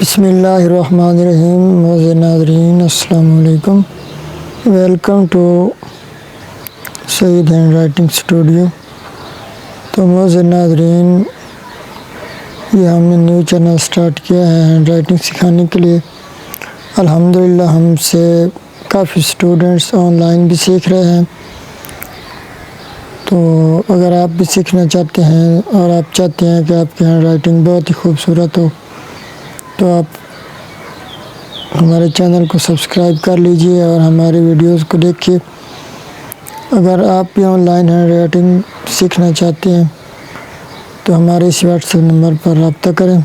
بسم اللہ الرحمن الرحیم. معزز ناظرین السلام علیکم. Welcome to Saeed handwriting studio. تو معزز ناظرین، یہ ہم نے نیو چینل سٹارٹ کیا ہے ہینڈ رائٹنگ سکھانے کے لیے. الحمدللہ ہم سے کافی اسٹوڈنٹس آن لائن بھی سیکھ رہے ہیں. تو اگر آپ بھی سیکھنا چاہتے ہیں اور آپ چاہتے ہیں کہ آپ کی ہینڈ رائٹنگ بہت ہی خوبصورت ہو، تو آپ ہمارے چینل کو سبسکرائب کر لیجئے اور ہماری ویڈیوز کو دیکھیے. اگر آپ بھی آن لائن ہینڈ رائٹنگ سیکھنا چاہتے ہیں تو ہمارے اس واٹس ایپ نمبر پر رابطہ کریں.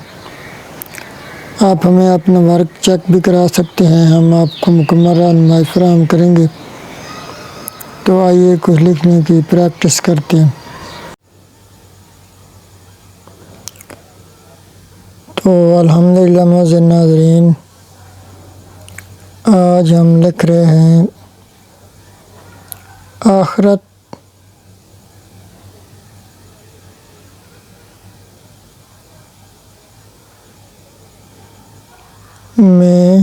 آپ ہمیں اپنا ورک چیک بھی کرا سکتے ہیں، ہم آپ کو مکمل رہنمائی فراہم کریں گے. تو آئیے کچھ لکھنے کی پریکٹس کرتے ہیں. تو الحمدللہ معزز ناظرین، آج ہم لکھ رہے ہیں آخرت میں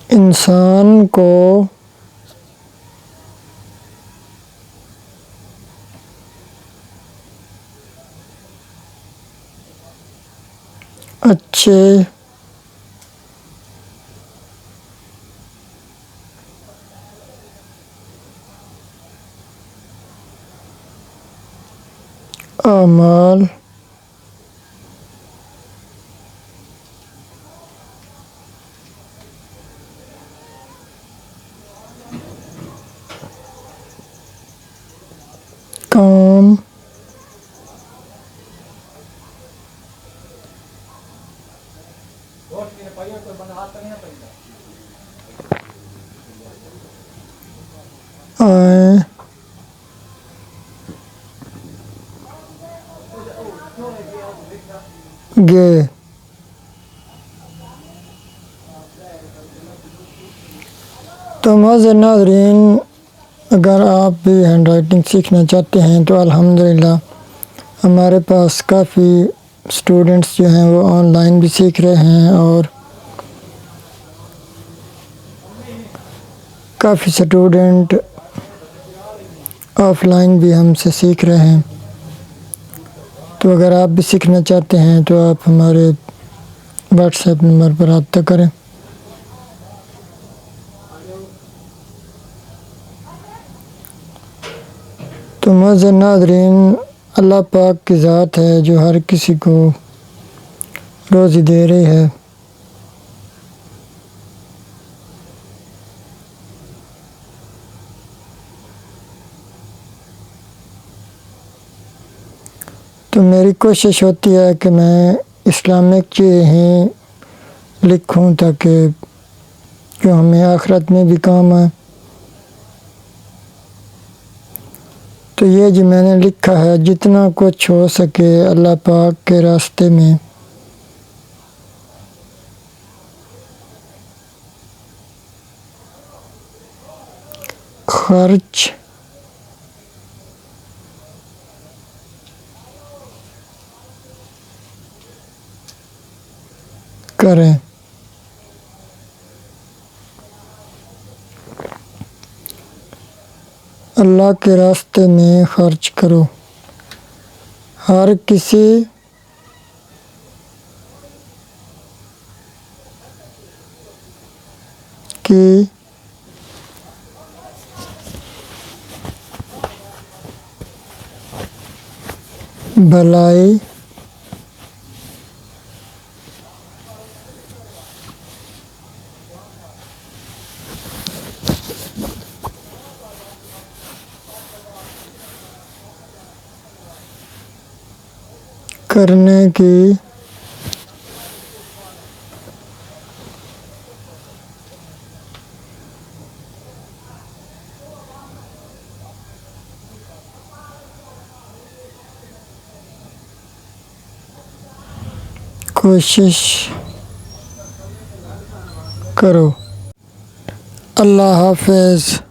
انسان کو اچھے اعمال کام آئیں گے. تو معزز ناظرین، اگر آپ بھی ہینڈ رائٹنگ سیکھنا چاہتے ہیں تو الحمدللہ ہمارے پاس کافی اسٹوڈنٹس جو ہیں وہ آن لائن بھی سیکھ رہے ہیں اور کافی اسٹوڈنٹ آف لائن بھی ہم سے سیکھ رہے ہیں. تو اگر آپ بھی سیکھنا چاہتے ہیں تو آپ ہمارے واٹس ایپ نمبر پر رابطہ کریں. تو معزز ناظرین، اللہ پاک کی ذات ہے جو ہر کسی کو روزی دے رہی ہے. تو میری کوشش ہوتی ہے کہ میں اسلامک چیزیں ہی لکھوں تاکہ جو ہمیں آخرت میں بھی کام آئے. تو یہ جو میں نے لکھا ہے، جتنا کچھ ہو سکے اللہ پاک کے راستے میں خرچ کریں. اللہ کے راستے میں خرچ کرو. ہر کسی کی بھلائی کرنے کی کوشش کرو۔ اللہ حافظ۔